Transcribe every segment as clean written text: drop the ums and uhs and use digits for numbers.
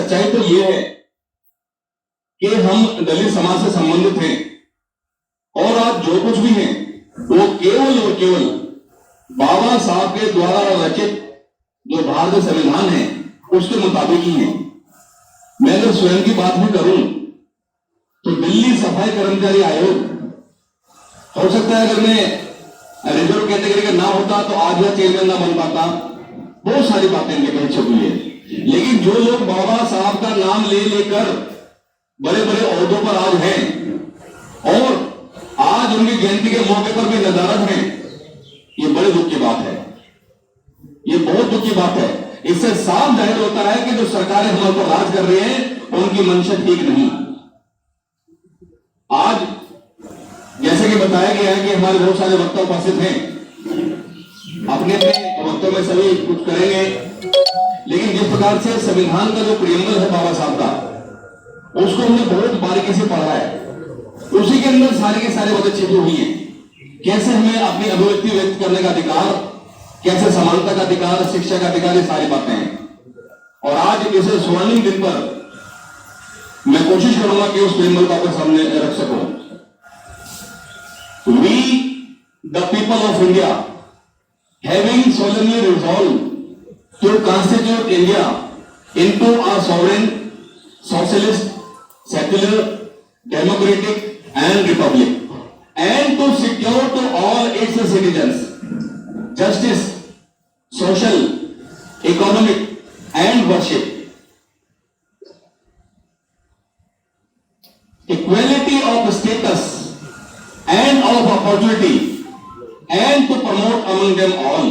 सच्चाई तो ये है कि हम दलित समाज से संबंधित हैं और आज जो कुछ भी है वो केवल और केवल बाबा साहब के द्वारा रचित जो भारतीय संविधान है उसके मुताबिक ही है। मैं अगर स्वयं की बात भी करूं तो दिल्ली सफाई कर्मचारी आयोग हो सकता है अगर मैं रिजर्व कैटेगरी का ना होता तो आज यह चेयरमैन ना बन पाता। बहुत सारी बातें इनके कहीं छुपी है, लेकिन जो लोग बाबा साहब का नाम ले लेकर बड़े बड़े ओहदों पर आज हैं और आज उनकी जयंती के मौके पर भी नदारत हैं, ये बड़े दुख की बात है, ये बहुत दुख की बात है। इससे साफ जाहिर होता है कि जो सरकारें हमारे पर राज कर रही हैं उनकी मंशा ठीक नहीं। आज जैसे कि बताया गया है कि हमारे बहुत सारे वक्ता उपस्थित हैं, अपने अपने वक्तों में सभी कुछ करेंगे, लेकिन जिस प्रकार से संविधान का जो प्रियम्बल है बाबा साहब का, उसको हमने बहुत बारीकी से पढ़ा है। उसी के अंदर सारे के सारे बातें छिपी हुई हैं। कैसे हमें अपनी अभिव्यक्ति व्यक्त करने का अधिकार, कैसे समानता का अधिकार, शिक्षा का अधिकार, ये सारी बातें हैं। और आज इस स्वर्णिम दिन पर मैं कोशिश करूंगा कि उस प्रियम्बल को आपके सामने रख सकूं। We, the people of India, having solemnly resolved to constitute India into a sovereign, socialist, secular, democratic and republic, and to secure to all its citizens justice, social, economic and worship, equality of status and of opportunity, and to promote among them all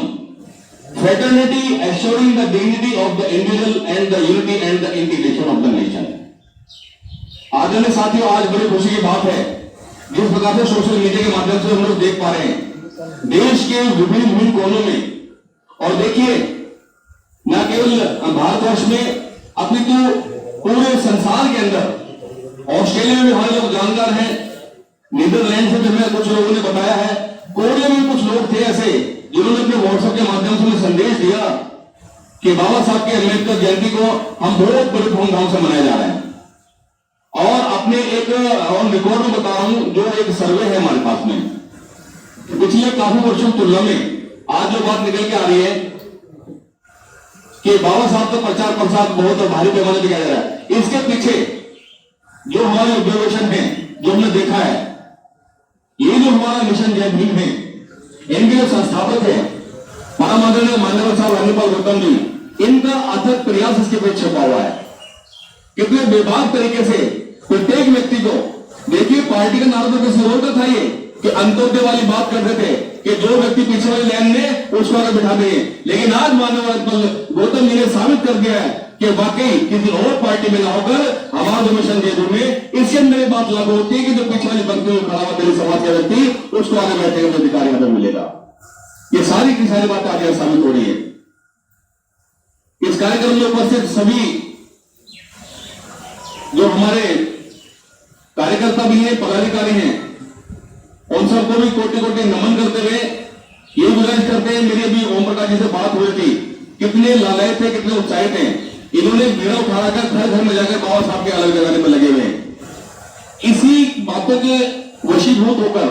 fraternity, assuring the dignity of the individual and the unity and the integration of the nation। आदरणीय साथियों, आज बड़ी खुशी की बात है जिस प्रकार से सोशल मीडिया के माध्यम से हम लोग देख पा रहे हैं देश के विभिन्न कोनों में, और देखिए न केवल भारतवर्ष में अपितु पूरे संसार के अंदर, ऑस्ट्रेलिया में भी हमारे लोग जानकार हैं, नीदरलैंड से भी हमें कुछ लोगों ने बताया है, कोरिया में कुछ लोग थे ऐसे जिन्होंने अपने व्हाट्सएप के माध्यम से संदेश दिया कि बाबा साहब के अम्बेडकर जयंती को हम बहुत बड़े धूमधाम से मनाया जा रहे हैं। और अपने एक ऑन रिकॉर्ड में बता रहा हूं, जो एक सर्वे है हमारे पास में, पिछले काफी वर्षों की तुलना में आज जो बात निकल के आ रही है कि बाबा साहब का प्रचार प्रसार बहुत भारी पैमाने पर किया जा रहा है। इसके पीछे जो हमारे ऑब्जर्वेशन है, जो हमने देखा है, ये जो हमारा मिशन जय भीम है, इनके जो संस्थापक है परम आदरणीय मान्यवर साहब राज्यपाल गौतम जी, इनका अथक प्रयास इसके पीछे छुपा हुआ है। कितने बेबाक तरीके से प्रत्येक व्यक्ति को, देखिए पार्टी का नारा तो किसी और का था ये कि अंत्योदय वाली बात करते थे कि जो व्यक्ति पीछे वाली लाइन में उसको आगे बिठा देंगे, लेकिन आज माननीय राज्यपाल गौतम जी ने साबित कर दिया है कि वाकई किसी और पार्टी में ना होकर हमारा जो मिशन जयपुर में, इसके अंदर ये बात लागू होती है कि जो पीछे वाली पंक्ति में खड़ा हुआ दलित समाज का व्यक्ति, उसको आगे बैठने का अधिकार यहां पर मिलेगा। ये सारी की सारी बातें आज साबित हो रही है। इस कार्यक्रम में उपस्थित सभी जो हमारे कार्यकर्ता भी हैं, पदाधिकारी हैं, उन सबको भी कोटि कोटि नमन करते हुए ये गुजारिश करते हैं। मेरी अभी ओम प्रकाश जी से बात हुई थी, कितने लालय थे, कितने उत्साहित हैं, इन्होंने बीड़ा उठाकर घर घर में जाकर बाबा साहब के अलग जगाने में लगे हुए हैं। इसी बातों के वशीभूत होकर,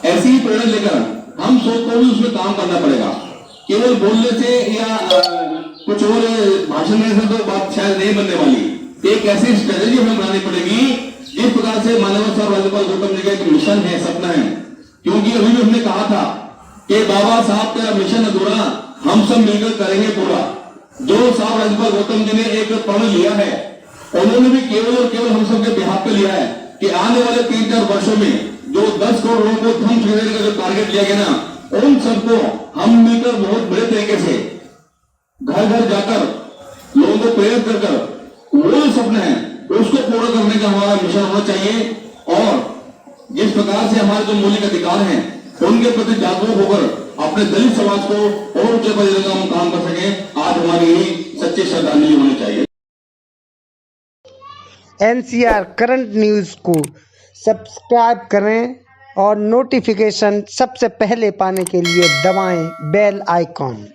ऐसी ही प्रेरणा लेकर हम सबको भी उसमें काम करना पड़ेगा। केवल बोलने से या कुछ और भाषण देने से तो बात शायद नहीं बनने वाली। एक ऐसी स्ट्रेटेजी हमें बनानी पड़ेगी जिस प्रकार से माननीय साहब राज्यपाल गौतम जी का एक मिशन है, सपना है, क्योंकि अभी भी हमने कहा था कि बाबा साहब का मिशन अधूरा, हम सब मिलकर करेंगे पूरा। जो साहब राज्यपाल गौतम जी ने एक प्रण लिया है, उन्होंने भी केवल और केवल हम सबके बिहाफ पे लिया है कि आने वाले 3-4 वर्षों में जो 10 करोड़ लोगों को धन देने का जो टारगेट लिया गया ना, उन सबको हम मिलकर बहुत बड़े तरीके से घर घर जाकर लोगों को प्रेरित कर वो जो सपना है उसको पूरा करने का हमारा मिशन होना चाहिए। और जिस प्रकार से हमारे जो मौलिक अधिकार हैं उनके प्रति जागरूक होकर अपने दलित समाज को और ऊंचे पद का हम काम कर सकें, आज हमारी यही सच्ची श्रद्धांजलि होनी चाहिए। NCR करंट न्यूज़ को सब्सक्राइब करें और नोटिफिकेशन सबसे पहले पाने के लिए दबाएं बेल आइकॉन।